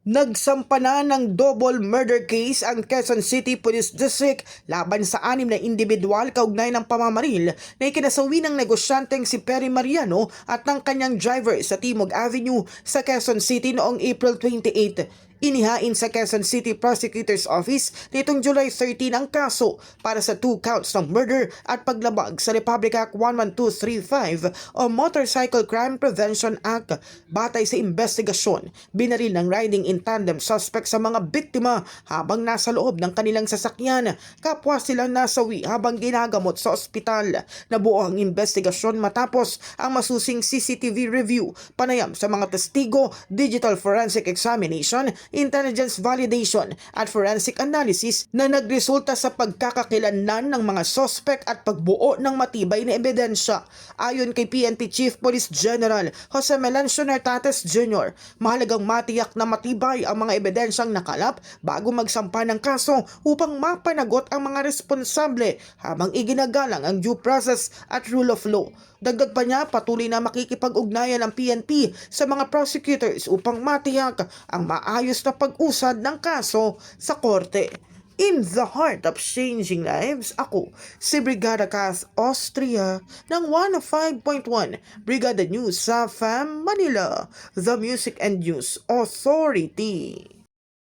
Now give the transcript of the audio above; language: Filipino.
Nagsampa na ng double murder case ang Quezon City Police District laban sa 6 na individual kaugnay ng pamamaril na ikinasawi ng negosyanteng si Perry Mariano at ng kanyang driver sa Timog Avenue sa Quezon City noong April 28. Inihain sa Quezon City Prosecutor's Office nitong July 13 ang kaso para sa 2 counts ng murder at paglabag sa Republic Act 11235 o Motorcycle Crime Prevention Act. Batay sa investigasyon, binaril ng riding in tandem suspect sa mga biktima habang nasa loob ng kanilang sasakyan. Kapwa silang nasawi habang ginagamot sa ospital. Nabuo ang investigasyon matapos ang masusing CCTV review, panayam sa mga testigo, digital forensic examination, intelligence validation at forensic analysis na nagresulta sa pagkakakilanlan ng mga suspect at pagbuo ng matibay na ebidensya. Ayon kay PNP Chief Police General Jose Melencio Nartates Jr., mahalagang matiyak na matibay ang mga ebidensyang nakalap bago magsampa ng kaso upang mapanagot ang mga responsable habang iginagalang ang due process at rule of law. Dagdag pa niya, patuloy na makikipag-ugnayan ang PNP sa mga prosecutors upang matiyak ang maayos na pag-usad ng kaso sa korte. In the heart of changing lives, ako si Brigada Cass Austria ng 105.1 Brigada News sa FAM Manila, The Music and News Authority.